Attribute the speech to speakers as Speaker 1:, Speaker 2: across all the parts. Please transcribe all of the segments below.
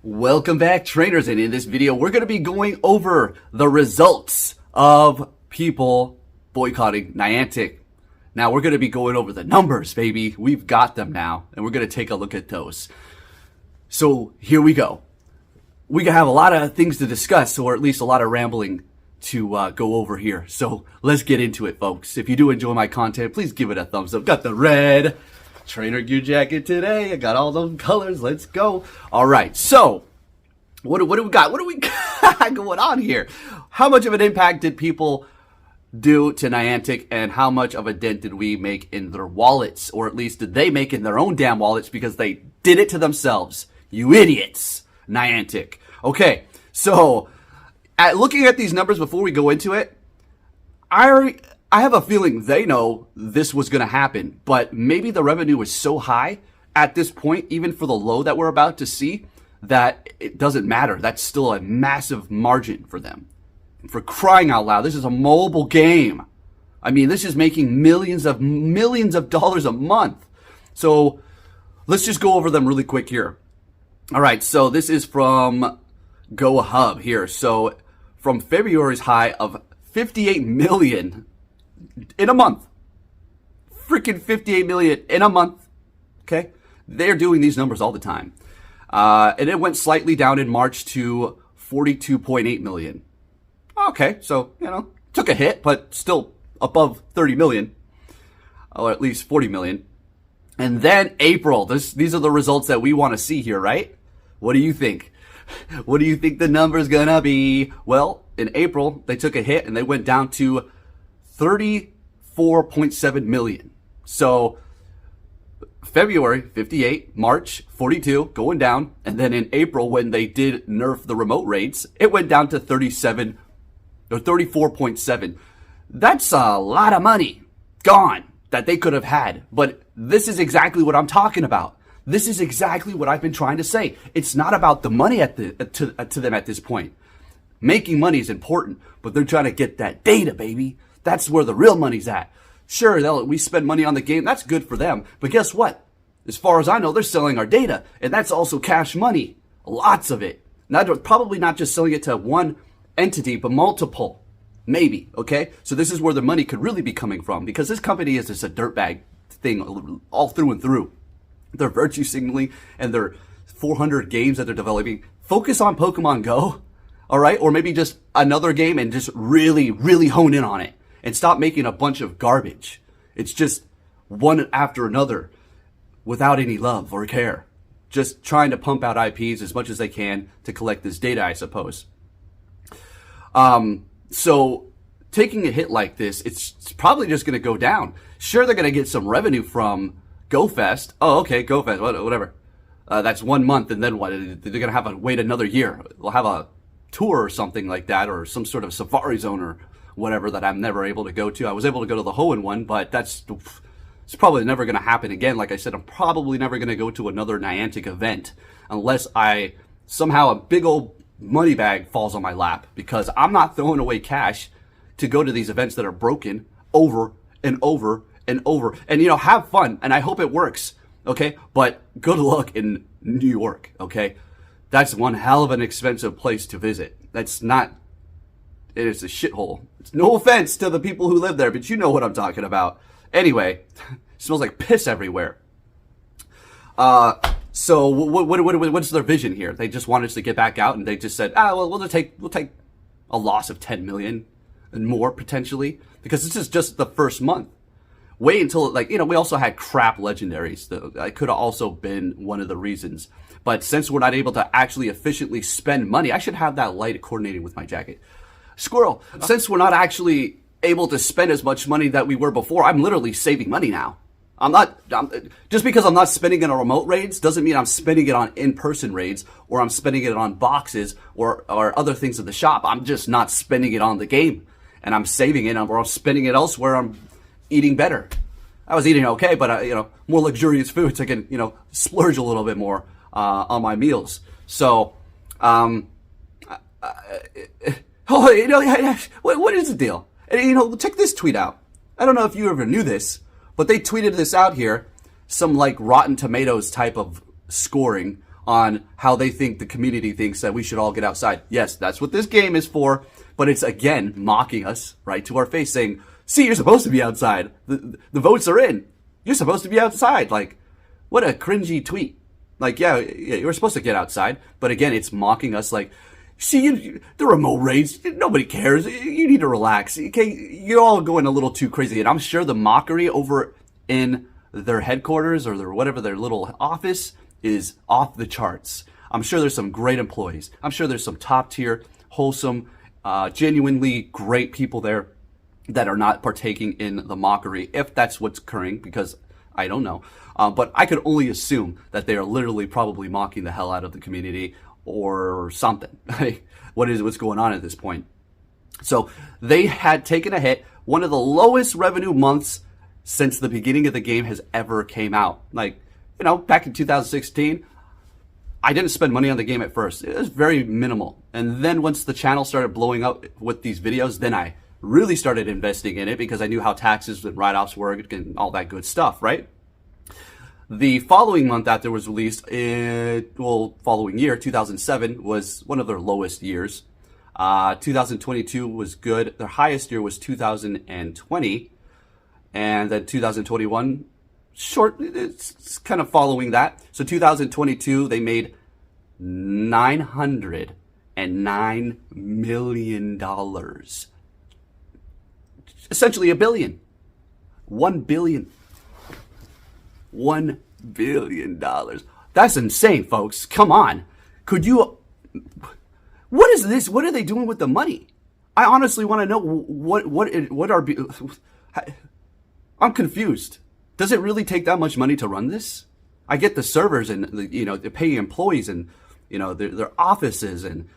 Speaker 1: Welcome back, trainers, and in this video we're going to be going over the results of people boycotting Niantic. Now we're going to be going over the numbers, baby. We've got them now, and we're going to take a look at those. So here we go. We have a lot of things to discuss, or at least a lot of rambling to go over here. So let's get into it, folks. If you do enjoy my content, please give it a thumbs up. Got the red trainer gear jacket today. I got all those colors. Let's go. All right. So what do we got? What do we got going on here? How much of an impact did people do to Niantic, and how much of a dent did we make in their wallets, or at least did they make in their own damn wallets because they did it to themselves? You idiots, Niantic. Okay. So looking at these numbers before we go into it, I have a feeling they know this was going to happen, but maybe the revenue was so high at this point, even for the low that we're about to see, that it doesn't matter. That's still a massive margin for them. And for crying out loud, this is a mobile game. I mean, this is making millions of dollars a month. So let's just go over them really quick here. All right, so this is from Go Hub here. So from February's high of 58 million in a month. Freaking 58 million in a month. Okay? They're doing these numbers all the time. And it went slightly down in March to 42.8 million. Okay, so, took a hit, but still above 30 million. Or at least 40 million. And then April. These are the results that we want to see here, right? What do you think? What do you think the number's gonna be? Well, in April, they took a hit and they went down to 34.7 million. So February, 58, March, 42, going down. And then in April, when they did nerf the remote rates, it went down to 37 or 34.7. That's a lot of money gone that they could have had. But this is exactly what I'm talking about. This is exactly what I've been trying to say. It's not about the money to them at this point. Making money is important, but they're trying to get that data, baby. That's where the real money's at. Sure, we spend money on the game. That's good for them. But guess what? As far as I know, they're selling our data, and that's also cash money. Lots of it. Probably not just selling it to one entity, but multiple. Maybe, okay? So this is where the money could really be coming from, because this company is just a dirtbag thing all through and through. Their virtue signaling and their 400 games that they're developing. Focus on Pokemon Go, all right? Or maybe just another game and just really, really hone in on it. And stop making a bunch of garbage. It's just one after another without any love or care. Just trying to pump out IPs as much as they can to collect this data, I suppose. So taking a hit like this, it's probably just going to go down. Sure, they're going to get some revenue from GoFest. Oh, okay, GoFest, whatever. That's 1 month, and then what? They're going to have to wait another year. They'll have a tour or something like that, or some sort of safari zone or whatever that I'm never able to go to. I was able to go to the Hoenn one, but it's probably never going to happen again. Like I said, I'm probably never going to go to another Niantic event unless somehow a big old money bag falls on my lap, because I'm not throwing away cash to go to these events that are broken over and over and over. And, have fun, and I hope it works, okay? But good luck in New York, okay? That's one hell of an expensive place to visit. It's a shithole. It's no offense to the people who live there, but you know what I'm talking about. Anyway, it smells like piss everywhere. So what's their vision here? They just want us to get back out, and they just said, we'll take a loss of 10 million and more potentially, because this is just the first month. Wait until, we also had crap legendaries. That could have also been one of the reasons. But since we're not able to actually efficiently spend money, I should have that light coordinating with my jacket. Squirrel. Since we're not actually able to spend as much money that we were before, I'm literally saving money now. Just because I'm not spending it on remote raids doesn't mean I'm spending it on in-person raids, or I'm spending it on boxes or other things in the shop. I'm just not spending it on the game, and I'm saving it, or I'm spending it elsewhere. I'm eating better. I was eating okay, but more luxurious foods. I can splurge a little bit more on my meals. So, what is the deal? And, check this tweet out. I don't know if you ever knew this, but they tweeted this out here. Some Rotten Tomatoes type of scoring on how they think the community thinks that we should all get outside. Yes, that's what this game is for, but it's again mocking us right to our face, saying, see, you're supposed to be outside. The votes are in. You're supposed to be outside. Like, what a cringy tweet. Like, yeah, you're supposed to get outside, but again, it's mocking us like, see, the remote raids, nobody cares. You need to relax. Okay, you're all going a little too crazy. And I'm sure the mockery over in their headquarters or their whatever, their little office is off the charts. I'm sure there's some great employees. I'm sure there's some top tier, wholesome, genuinely great people there that are not partaking in the mockery, if that's what's occurring, because I don't know. But I could only assume that they are literally probably mocking the hell out of the community or something. What's going on at this point? So they had taken a hit. One of the lowest revenue months since the beginning of the game has ever came out. Like, back in 2016, I didn't spend money on the game at first. It was very minimal. And then once the channel started blowing up with these videos, then I really started investing in it because I knew how taxes and write-offs worked and all that good stuff, right? The following month after it was released, following year, 2007, was one of their lowest years. 2022 was good. Their highest year was 2020. And then 2021, short, it's kind of following that. So 2022, they made $909 million. Essentially $1 billion. $1 billion. $1 billion. That's insane, folks. Come on. What is this? What are they doing with the money? I honestly want to know what are... I'm confused. Does it really take that much money to run this? I get the servers and they pay employees and their offices and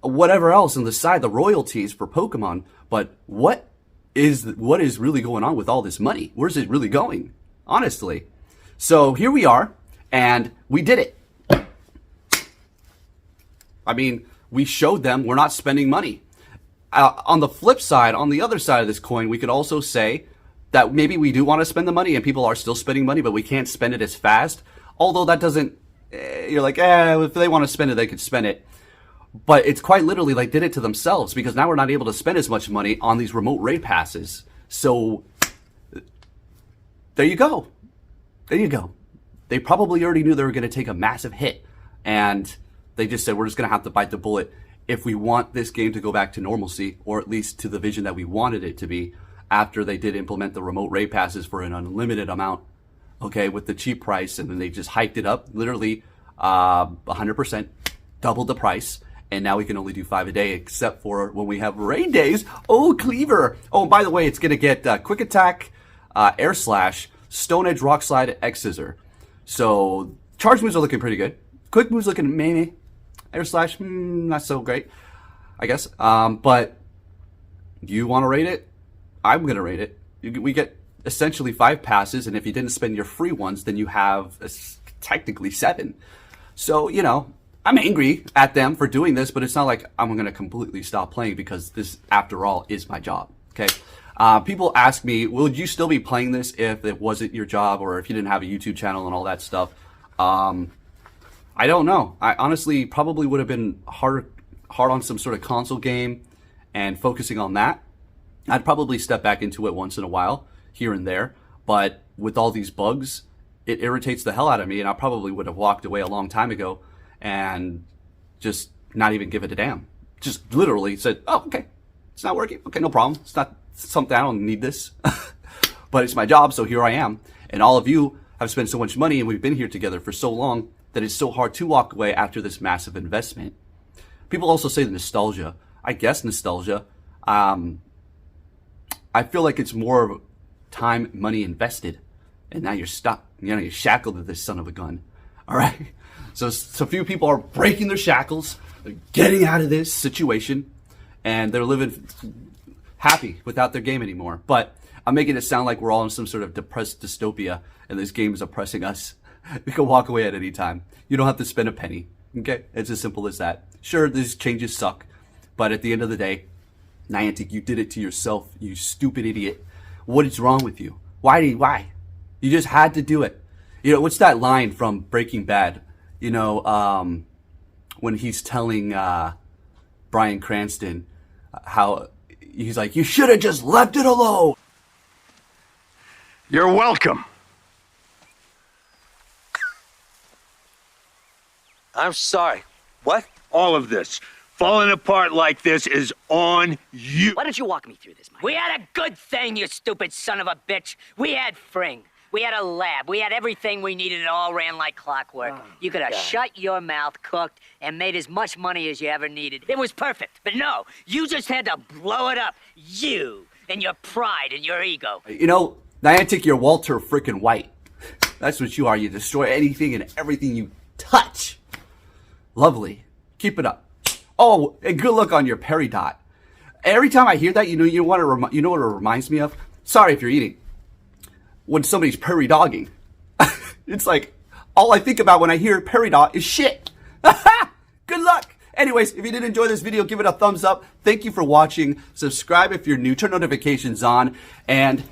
Speaker 1: whatever else on the side, the royalties for Pokemon. But what is really going on with all this money? Where's it really going? Honestly. So here we are, and we did it. I mean, we showed them we're not spending money. On the flip side, on the other side of this coin, we could also say that maybe we do want to spend the money and people are still spending money, but we can't spend it as fast. Although that doesn't, you're like, if they want to spend it, they could spend it. But it's quite literally like did it to themselves because now we're not able to spend as much money on these remote raid passes. So there you go. There you go. They probably already knew they were going to take a massive hit. And they just said, we're just going to have to bite the bullet if we want this game to go back to normalcy, or at least to the vision that we wanted it to be after they did implement the remote raid passes for an unlimited amount, okay, with the cheap price. And then they just hiked it up, literally 100%, doubled the price. And now we can only do 5 a day, except for when we have raid days. Oh, Cleaver. Oh, by the way, it's going to get Quick Attack, Air Slash, Stone Edge, Rock Slide, X Scissor. So charge moves are looking pretty good. Quick moves looking maybe. Air Slash, not so great, I guess. But you want to rate it? I'm going to rate it. We get essentially 5 passes, and if you didn't spend your free ones, then you have technically 7. So, I'm angry at them for doing this, but it's not like I'm going to completely stop playing because this, after all, is my job, okay? People ask me, would you still be playing this if it wasn't your job or if you didn't have a YouTube channel and all that stuff? I don't know. I honestly probably would have been hard on some sort of console game and focusing on that. I'd probably step back into it once in a while, here and there. But with all these bugs, it irritates the hell out of me, and I probably would have walked away a long time ago and just not even give it a damn. Just literally said, oh, okay, it's not working. Okay, no problem. It's not something, I don't need this. But it's my job, so here I am. And all of you have spent so much money, and we've been here together for so long that it's so hard to walk away after this massive investment. People also say the nostalgia. I guess nostalgia. I feel like it's more time, money invested, and now you're stuck. You're shackled to this son of a gun. All right? So few people are breaking their shackles, getting out of this situation, and they're living happy without their game anymore. But I'm making it sound like we're all in some sort of depressed dystopia, and this game is oppressing us. We can walk away at any time. You don't have to spend a penny. Okay? It's as simple as that. Sure, these changes suck, but at the end of the day, Niantic, you did it to yourself, you stupid idiot. What is wrong with you? Why? You just had to do it. What's that line from Breaking Bad? you know, when he's telling Bryan Cranston how he's like, you should have just left it alone.
Speaker 2: You're welcome.
Speaker 3: I'm sorry. What?
Speaker 2: All of this, falling apart like this, is on you.
Speaker 4: Why don't you walk me through this, Mike? We had a good thing, you stupid son of a bitch. We had Fring. We had a lab. We had everything we needed. It all ran like clockwork. You could have shut your mouth, cooked, and made as much money as you ever needed. It was perfect. But no, you just had to blow it up. You and your pride and your ego.
Speaker 1: You know, Niantic, you're Walter frickin' White. That's what you are. You destroy anything and everything you touch. Lovely. Keep it up. Oh, and good luck on your Peridot. Every time I hear that, you know what it reminds me of? Sorry if you're eating. When somebody's peridogging. It's like, all I think about when I hear Peridot is shit. Good luck. Anyways, if you did enjoy this video, give it a thumbs up. Thank you for watching. Subscribe if you're new. Turn notifications on. And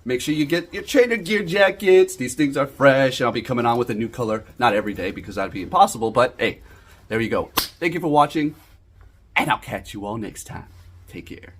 Speaker 1: make sure you get your trainer gear jackets. These things are fresh. And I'll be coming on with a new color. Not every day because that'd be impossible. But hey, there you go. Thank you for watching. And I'll catch you all next time. Take care.